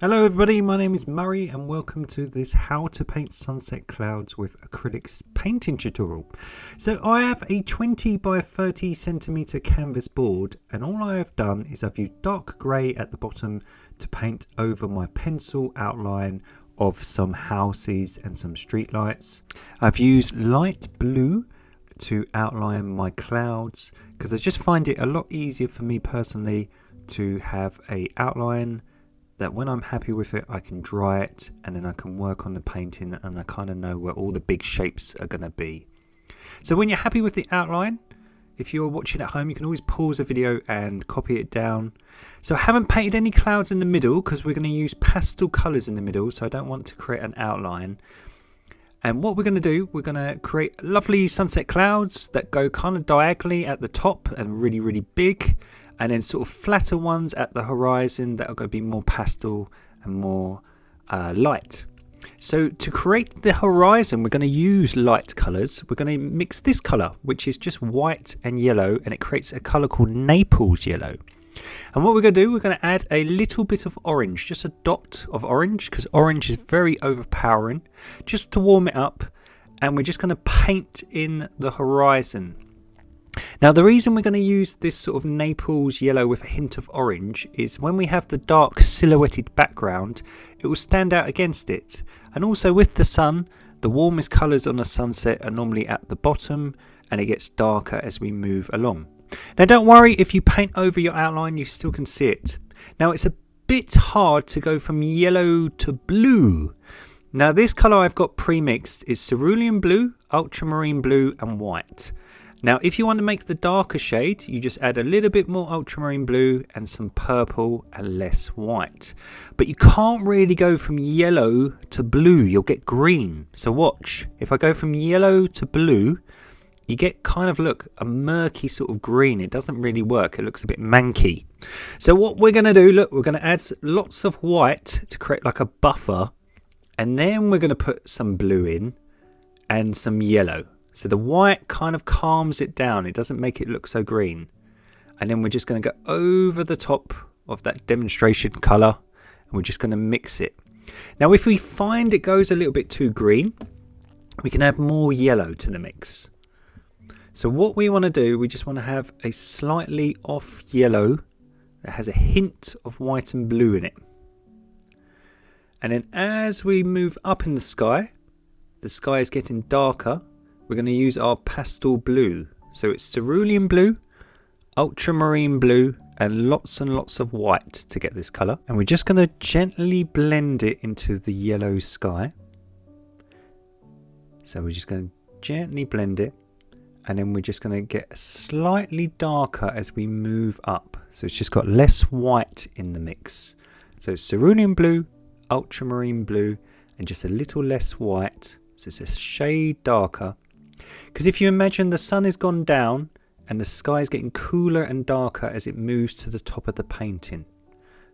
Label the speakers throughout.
Speaker 1: Hello everybody, my name is Murray and welcome to this how to paint sunset clouds with acrylics painting tutorial. So I have a 20 by 30 centimeter canvas board and all I have done is I've used dark grey at the bottom to paint over my pencil outline of some houses and some street lights. I've used light blue to outline my clouds because I just find it a lot easier for me personally to have a outline that when I'm happy with it I can dry it and then I can work on the painting and I kind of know where all the big shapes are going to be. So when you're happy with the outline, if you're watching at home, you can always pause the video and copy it down. So I haven't painted any clouds in the middle because we're going to use pastel colours in the middle, so I don't want to create an outline. And what we're going to do, we're going to create lovely sunset clouds that go kind of diagonally at the top and really big, and then sort of flatter ones at the horizon that are going to be more pastel and more light. So to create the horizon, we're going to use light colours. We're going to mix this colour, which is just white and yellow, and it creates a colour called Naples yellow. And what we're going to do, we're going to add a little bit of orange, just a dot of orange, because orange is very overpowering, just to warm it up. And we're just going to paint in the horizon. Now the reason we're going to use this sort of Naples yellow with a hint of orange is when we have the dark silhouetted background, it will stand out against it. And also with the sun, the warmest colours on a sunset are normally at the bottom and it gets darker as we move along. Now don't worry, if you paint over your outline you still can see it. Now it's a bit hard to go from yellow to blue. Now this colour I've got pre-mixed is cerulean blue, ultramarine blue and white. Now if you want to make the darker shade, you just add a little bit more ultramarine blue and some purple and less white. But you can't really go from yellow to blue, you'll get green. So watch, if I go from yellow to blue, you get kind of, look, a murky sort of green. It doesn't really work, it looks a bit manky. So what we're going to do, look, we're going to add lots of white to create like a buffer. And then we're going to put some blue in and some yellow. So the white kind of calms it down. It doesn't make it look so green. And then we're just going to go over the top of that demonstration colour. And we're just going to mix it. Now if we find it goes a little bit too green, we can add more yellow to the mix. So what we want to do, we just want to have a slightly off yellow that has a hint of white and blue in it. And then as we move up in the sky is getting darker. We're going to use our pastel blue. So it's cerulean blue, ultramarine blue and lots of white to get this colour. And we're just going to gently blend it into the yellow sky. So we're just going to gently blend it. And then we're just going to get slightly darker as we move up. So it's just got less white in the mix. So it's cerulean blue, ultramarine blue and just a little less white. So it's a shade darker. Because if you imagine the sun has gone down and the sky is getting cooler and darker as it moves to the top of the painting.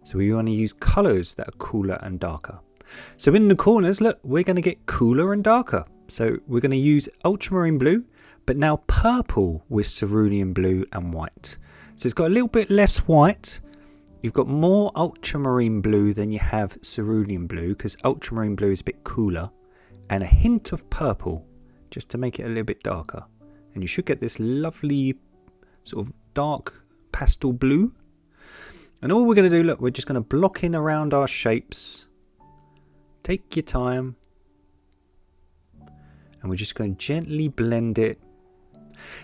Speaker 1: So we want to use colours that are cooler and darker. So in the corners, look, we're going to get cooler and darker. So we're going to use ultramarine blue, but now purple with cerulean blue and white. So it's got a little bit less white. You've got more ultramarine blue than you have cerulean blue because ultramarine blue is a bit cooler. And a hint of purple, just to make it a little bit darker. And you should get this lovely sort of dark pastel blue. And all we're going to do, look, we're just going to block in around our shapes. Take your time. And we're just going to gently blend it.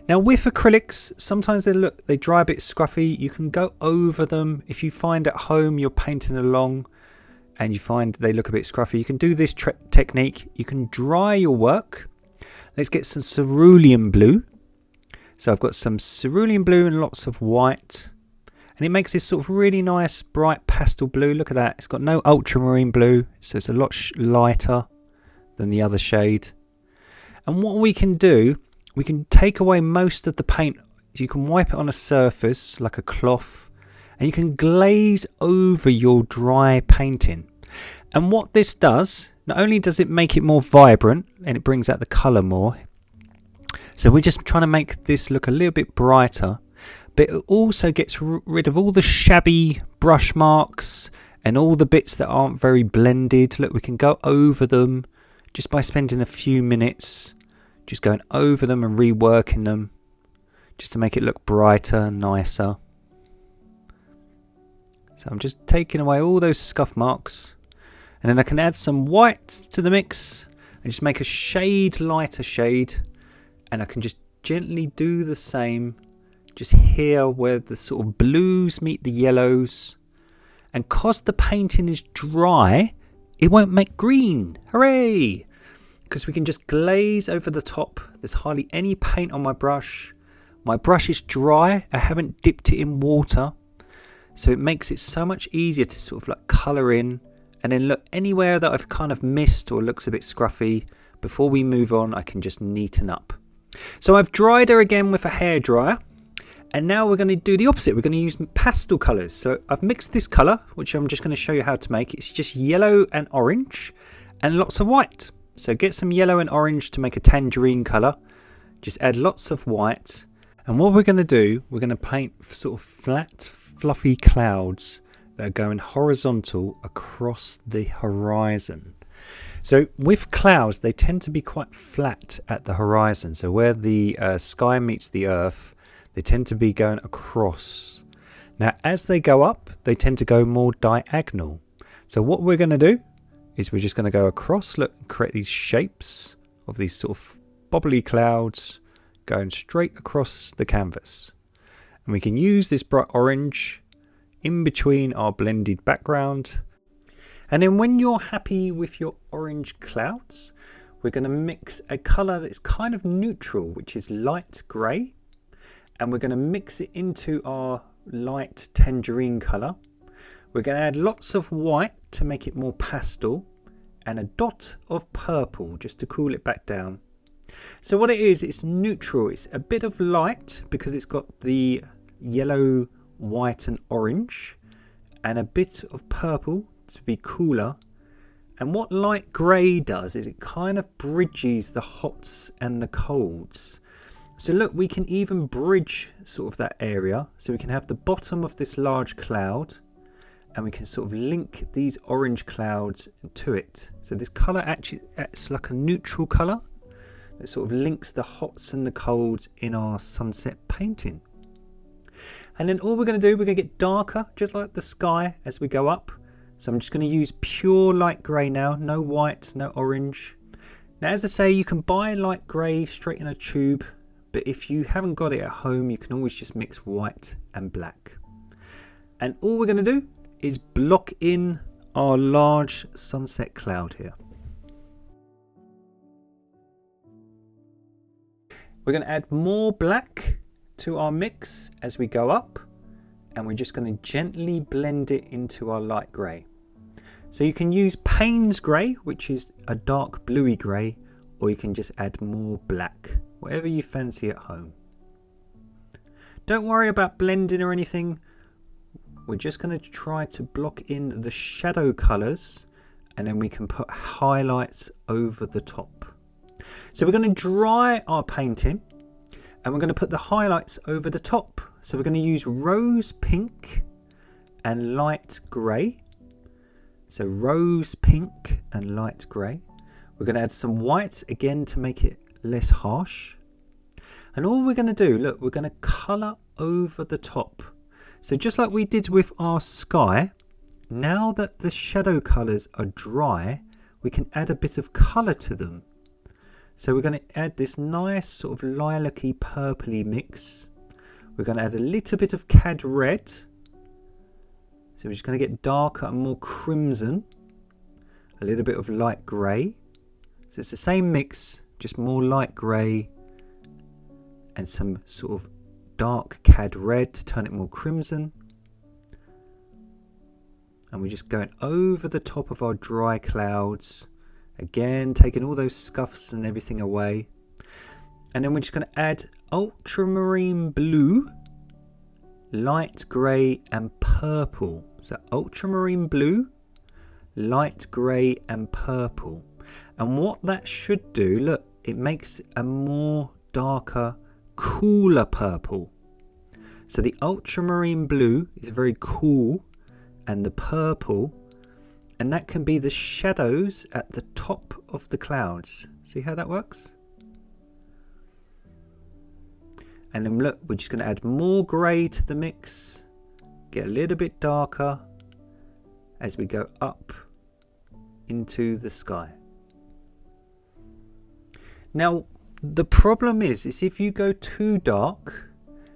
Speaker 1: Now with acrylics, sometimes they dry a bit scruffy. You can go over them. If you find at home you're painting along and you find they look a bit scruffy, you can do this technique. You can dry your work. Let's get some cerulean blue. So I've got some cerulean blue and lots of white. And it makes this sort of really nice bright pastel blue. Look at that. It's got no ultramarine blue. So it's a lot lighter than the other shade. And what we can do, we can take away most of the paint. You can wipe it on a surface like a cloth. And you can glaze over your dry painting. And what this does, not only does it make it more vibrant and it brings out the colour more. So we're just trying to make this look a little bit brighter. But it also gets rid of all the shabby brush marks And all the bits that aren't very blended, look, we can go over them just by spending a few minutes, just going over them and reworking them, just to make it look brighter and nicer. So I'm just taking away all those scuff marks, and then I can add some white to the mix and just make a shade lighter shade, and I can just gently do the same just here where the sort of blues meet the yellows. And cause the painting is dry, it won't make green. Hooray! Because we can just glaze over the top. There's hardly any paint on my brush. My brush is dry. I haven't dipped it in water. So it makes it so much easier to sort of like colour in. And then look, anywhere that I've kind of missed or looks a bit scruffy, before we move on, I can just neaten up. So I've dried her again with a hairdryer. And now we're going to do the opposite. We're going to use pastel colours. So I've mixed this colour, which I'm just going to show you how to make. It's just yellow and orange and lots of white. So get some yellow and orange to make a tangerine colour. Just add lots of white. And what we're going to do, we're going to paint sort of flat, fluffy clouds that are going horizontal across the horizon. So with clouds, they tend to be quite flat at the horizon. So where the sky meets the earth, they tend to be going across. Now, as they go up, they tend to go more diagonal. So what we're going to do is we're just going to go across, look, and create these shapes of these sort of bubbly clouds going straight across the canvas. And we can use this bright orange in between our blended background. And then when you're happy with your orange clouds, we're going to mix a colour that's kind of neutral, which is light grey. And we're going to mix it into our light tangerine colour. We're going to add lots of white to make it more pastel, and a dot of purple just to cool it back down. So what it is, it's neutral. It's a bit of light because it's got the yellow, white and orange, and a bit of purple to be cooler. And what light grey does is it kind of bridges the hots and the colds. So look, we can even bridge sort of that area. So we can have the bottom of this large cloud, and we can sort of link these orange clouds to it. So this colour actually acts like a neutral colour that sort of links the hots and the colds in our sunset painting. And then all we're going to do, we're going to get darker, just like the sky as we go up. So I'm just going to use pure light grey now, no white, no orange. Now, as I say, you can buy light grey straight in a tube. But if you haven't got it at home, you can always just mix white and black. And all we're going to do is block in our large sunset cloud here. We're going to add more black to our mix as we go up. And we're just going to gently blend it into our light grey. So you can use Payne's grey, which is a dark bluey grey, or you can just add more black. Whatever you fancy at home. Don't worry about blending or anything. We're just going to try to block in the shadow colours, and then we can put highlights over the top. So we're going to dry our painting, and we're going to put the highlights over the top. So we're going to use rose pink and light grey. So rose pink and light grey. We're going to add some white again to make it less harsh. And all we're going to do, look, we're going to colour over the top. So just like we did with our sky, now that the shadow colours are dry, we can add a bit of colour to them. So we're going to add this nice sort of lilac-y purpley mix. We're going to add a little bit of cad red. So we're just going to get darker and more crimson. A little bit of light grey. So it's the same mix, just more light grey and some sort of dark cad red to turn it more crimson. And we're just going over the top of our dry clouds, again taking all those scuffs and everything away. And then we're just going to add ultramarine blue, light grey and purple. So ultramarine blue, light grey and purple. And what that should do, look, it makes a more darker, cooler purple. So the ultramarine blue is very cool, and the purple, and that can be the shadows at the top of the clouds. See how that works? And then look, we're just going to add more grey to the mix, get a little bit darker as we go up into the sky. Now the problem is if you go too dark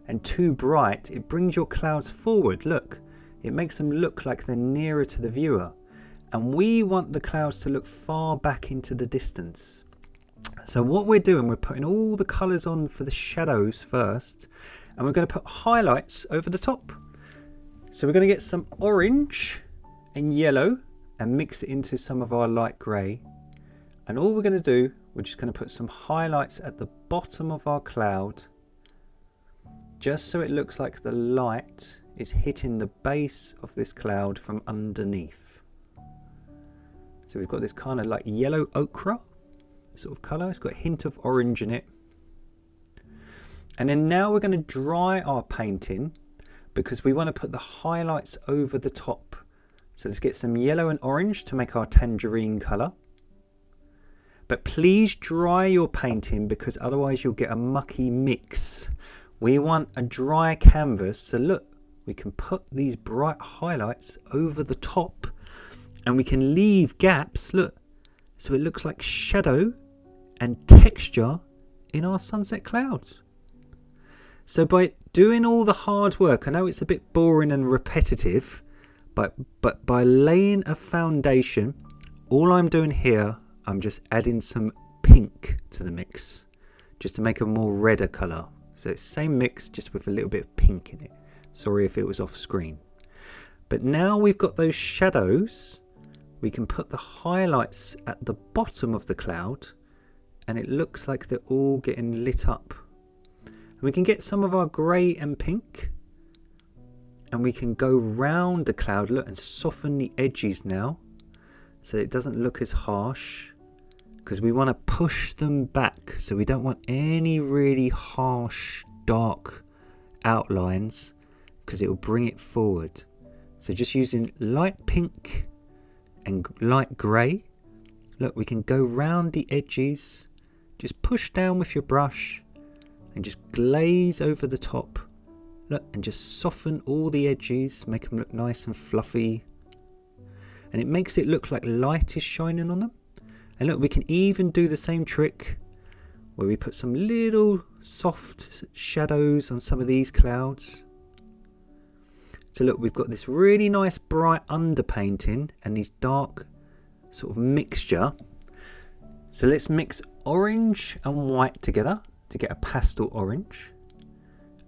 Speaker 1: and too bright, it brings your clouds forward. Look, it makes them look like they're nearer to the viewer, and we want the clouds to look far back into the distance. So what we're doing, we're putting all the colours on for the shadows first, and we're going to put highlights over the top. So we're going to get some orange and yellow and mix it into some of our light grey, and all we're going to do, we're just going to put some highlights at the bottom of our cloud, just so it looks like the light is hitting the base of this cloud from underneath. So we've got this kind of like yellow ochre sort of colour. It's got a hint of orange in it. And then now we're going to dry our painting because we want to put the highlights over the top. So let's get some yellow and orange to make our tangerine colour. But please dry your painting because otherwise you'll get a mucky mix. We want a dry canvas, so look, we can put these bright highlights over the top and we can leave gaps, look, so it looks like shadow and texture in our sunset clouds. So by doing all the hard work, I know it's a bit boring and repetitive, but by laying a foundation, all I'm doing here, I'm just adding some pink to the mix, just to make a more redder colour. So it's the same mix, just with a little bit of pink in it. Sorry if it was off screen. But now we've got those shadows, we can put the highlights at the bottom of the cloud, and it looks like they're all getting lit up. And we can get some of our grey and pink, and we can go round the cloud, look, and soften the edges now, so it doesn't look as harsh, because we want to push them back, so we don't want any really harsh dark outlines, because it will bring it forward. So just using light pink and light grey, look, we can go round the edges, just push down with your brush and just glaze over the top, look, and just soften all the edges, make them look nice and fluffy, and it makes it look like light is shining on them. And look, we can even do the same trick where we put some little soft shadows on some of these clouds. So look, we've got this really nice bright underpainting and these dark sort of mixture. So let's mix orange and white together to get a pastel orange.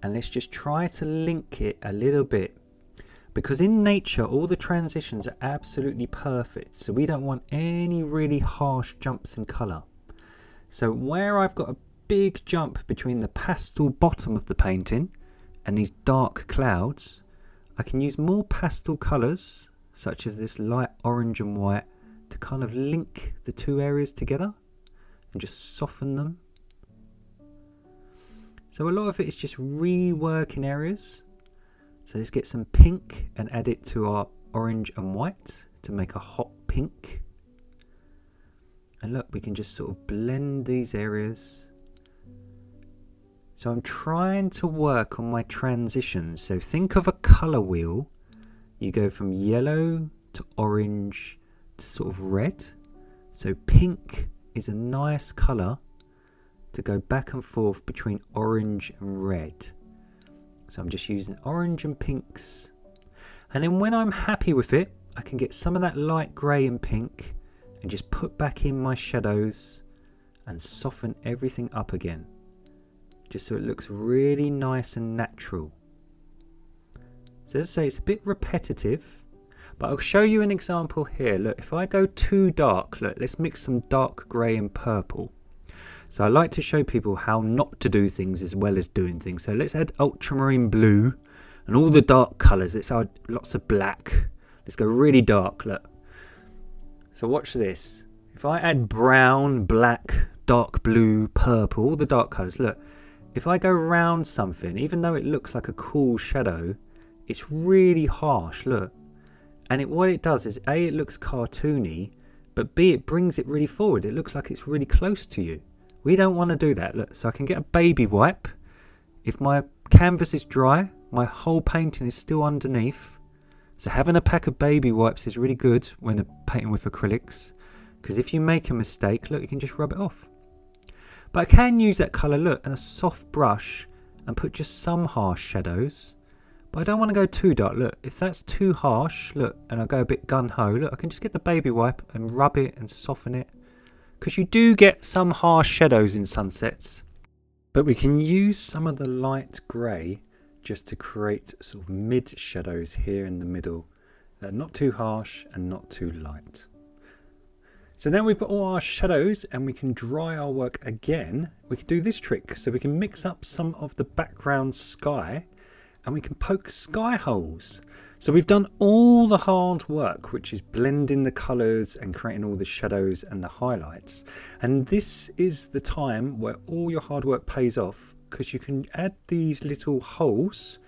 Speaker 1: And let's just try to link it a little bit. Because in nature, all the transitions are absolutely perfect. So we don't want any really harsh jumps in colour. So where I've got a big jump between the pastel bottom of the painting and these dark clouds, I can use more pastel colours, such as this light orange and white, to kind of link the two areas together and just soften them. So a lot of it is just reworking areas. So let's get some pink and add it to our orange and white to make a hot pink. And look, we can just sort of blend these areas. So I'm trying to work on my transitions. So think of a colour wheel. You go from yellow to orange to sort of red. So pink is a nice colour to go back and forth between orange and red. So I'm just using orange and pinks. And then when I'm happy with it, I can get some of that light grey and pink and just put back in my shadows and soften everything up again, just so it looks really nice and natural. So as I say, it's a bit repetitive, but I'll show you an example here. Look, if I go too dark, look, let's mix some dark grey and purple. So I like to show people how not to do things as well as doing things. So let's add ultramarine blue and all the dark colours. Let's add lots of black. Let's go really dark, look. So watch this. If I add brown, black, dark blue, purple, all the dark colours, look. If I go round something, even though it looks like a cool shadow, it's really harsh, look. And what it does is A, it looks cartoony, but B, it brings it really forward. It looks like it's really close to you. We don't want to do that. Look, so I can get a baby wipe. If my canvas is dry, my whole painting is still underneath. So having a pack of baby wipes is really good when painting with acrylics, because if you make a mistake, look, you can just rub it off. But I can use that colour, look, and a soft brush and put just some harsh shadows. But I don't want to go too dark. Look, if that's too harsh, look, and I go a bit gun-ho, look, I can just get the baby wipe and rub it and soften it. Because you do get some harsh shadows in sunsets. But we can use some of the light grey just to create sort of mid shadows here in the middle. That are not too harsh and not too light. So now we've got all our shadows and we can dry our work again. We can do this trick. So we can mix up some of the background sky and we can poke sky holes. So we've done all the hard work, which is blending the colours and creating all the shadows and the highlights. And this is the time where all your hard work pays off, because you can add these little holes,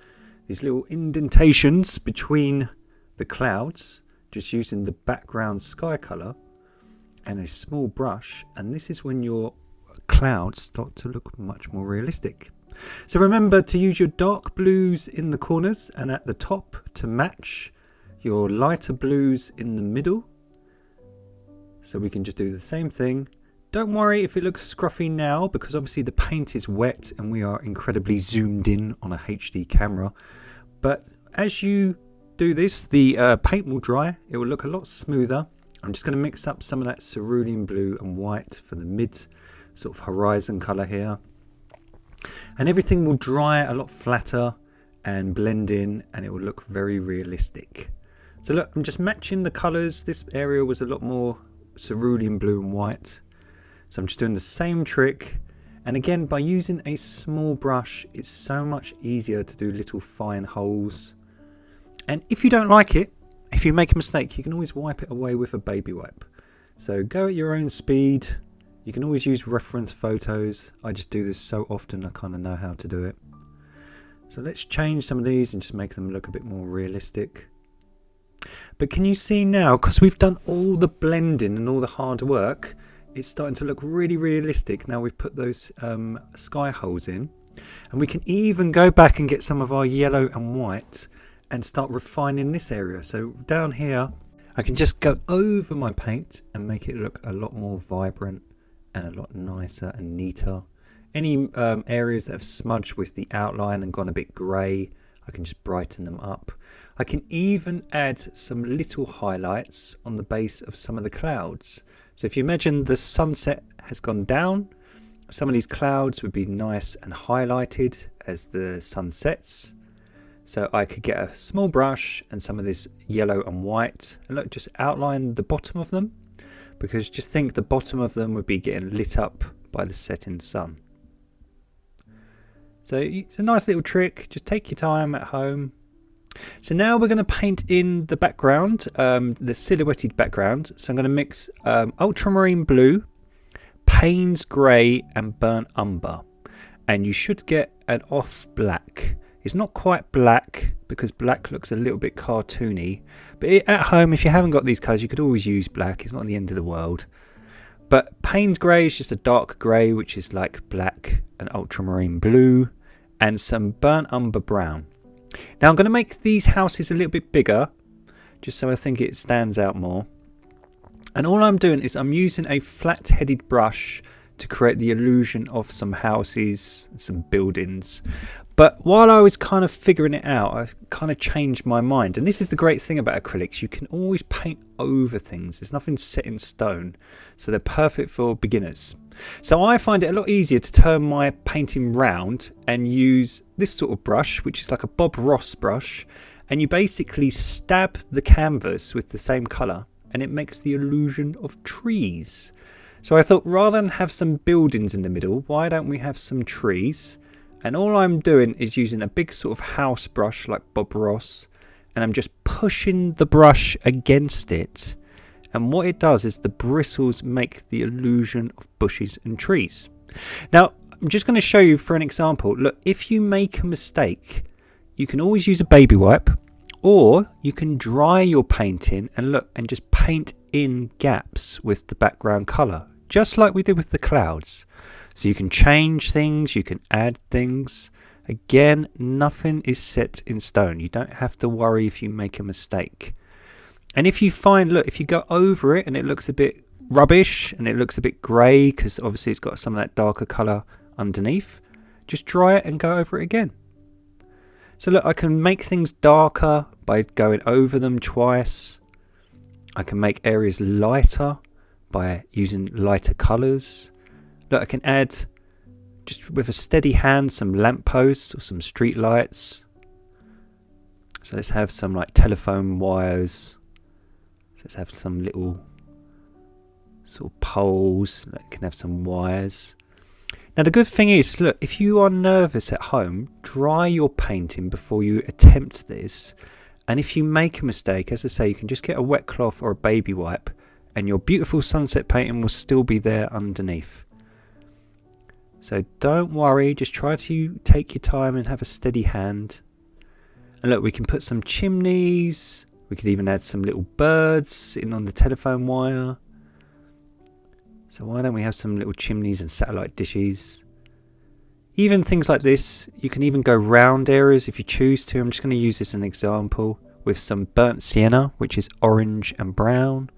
Speaker 1: these little indentations between the clouds, just using the background sky colour and a small brush. And this is when your clouds start to look much more realistic. So remember to use your dark blues in the corners and at the top to match your lighter blues in the middle. So we can just do the same thing. Don't worry if it looks scruffy now, because obviously the paint is wet and we are incredibly zoomed in on a HD camera. But as you do this, the paint will dry. It will look a lot smoother. I'm just going to mix up some of that cerulean blue and white for the mid sort of horizon colour here. And everything will dry a lot flatter and blend in, and it will look very realistic. So look, I'm just matching the colours. This area was a lot more cerulean blue and white. So I'm just doing the same trick. And again, by using a small brush, it's so much easier to do little fine holes. And if you don't like it, if you make a mistake, you can always wipe it away with a baby wipe. So go at your own speed. You can always use reference photos. I just do this so often, I kind of know how to do it. So let's change some of these and just make them look a bit more realistic. But can you see now, because we've done all the blending and all the hard work, it's starting to look really realistic. Now we've put those sky holes in, and we can even go back and get some of our yellow and white and start refining this area. So down here, I can just go over my paint and make it look a lot more vibrant and a lot nicer and neater. Any areas that have smudged with the outline and gone a bit grey, I can just brighten them up. I can even add some little highlights on the base of some of the clouds. So if you imagine the sunset has gone down, some of these clouds would be nice and highlighted as the sun sets. So I could get a small brush and some of this yellow and white, and look, just outline the bottom of them, because just think the bottom of them would be getting lit up by the setting sun. So it's a nice little trick. Just take your time at home. So now we're going to paint in the background, the silhouetted background. So I'm going to mix ultramarine blue, Payne's grey and burnt umber. And you should get an off black. It's not quite black because black looks a little bit cartoony. But at home, if you haven't got these colours, you could always use black. It's not the end of the world. But Payne's grey is just a dark grey, which is like black and ultramarine blue, and some burnt umber brown. Now I'm going to make these houses a little bit bigger, just so I think it stands out more. And all I'm doing is I'm using a flat-headed brush to create the illusion of some houses, some buildings. But while I was kind of figuring it out, I kind of changed my mind. And this is the great thing about acrylics. You can always paint over things. There's nothing set in stone. So they're perfect for beginners. So I find it a lot easier to turn my painting round and use this sort of brush, which is like a Bob Ross brush. And you basically stab the canvas with the same colour, and it makes the illusion of trees. So I thought, rather than have some buildings in the middle, why don't we have some trees? And all I'm doing is using a big sort of house brush like Bob Ross, and I'm just pushing the brush against it. And what it does is the bristles make the illusion of bushes and trees. Now, I'm just going to show you for an example. Look, if you make a mistake, you can always use a baby wipe, Or you can dry your painting and look and just paint in gaps with the background colour, just like we did with the clouds. So you can change things, you can add things. Again, nothing is set in stone. You don't have to worry if you make a mistake. And if you find, look, if you go over it and it looks a bit rubbish and it looks a bit grey because obviously it's got some of that darker colour underneath, just dry it and go over it again. So look, I can make things darker by going over them twice. I can make areas lighter by using lighter colours. Look, I can add, just with a steady hand, some lampposts or some street lights. So let's have some like telephone wires. So let's have some little sort of poles. That can have some wires. Now the good thing is, look, if you are nervous at home, dry your painting before you attempt this. And if you make a mistake, as I say, you can just get a wet cloth or a baby wipe and your beautiful sunset painting will still be there underneath. So don't worry, just try to take your time and have a steady hand. And look, we can put some chimneys. We could even add some little birds sitting on the telephone wire. So why don't we have some little chimneys and satellite dishes? Even things like this, you can even go round areas if you choose to. I'm just going to use this as an example with some burnt sienna, which is orange and brown,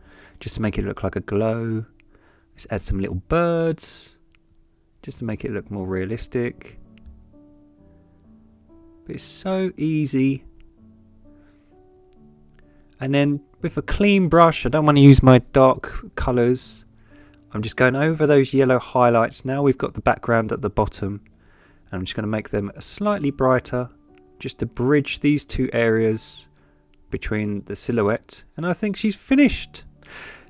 Speaker 1: just to make it look like a glow. Let's add some little birds, just to make it look more realistic. But it's so easy. And then with a clean brush, I don't want to use my dark colours. I'm just going over those yellow highlights. Now we've got the background at the bottom. And I'm just going to make them slightly brighter, just to bridge these two areas between the silhouette. And I think she's finished.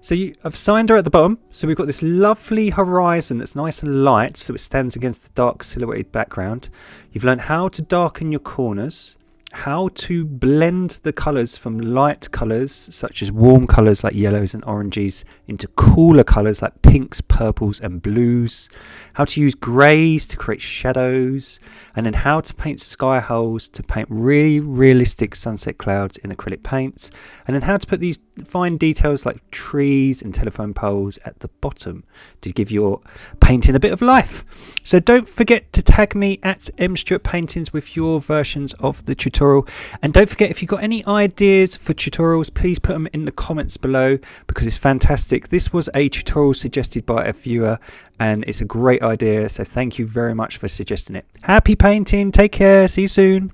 Speaker 1: So I've signed her at the bottom. So we've got this lovely horizon that's nice and light, so it stands against the dark silhouetted background. You've learned how to darken your corners, how to blend the colours from light colours such as warm colours like yellows and oranges into cooler colours like pinks, purples and blues, how to use greys to create shadows, and then how to paint sky holes to paint really realistic sunset clouds in acrylic paints, and then how to put these fine details like trees and telephone poles at the bottom to give your painting a bit of life. So don't forget to tag me at mstewartpaintings with your versions of the tutorial, and don't forget, if you've got any ideas for tutorials, please put them in the comments below because it's fantastic. This was a tutorial suggested by a viewer and it's a great idea, so thank you very much for suggesting it. Happy painting, take care, see you soon.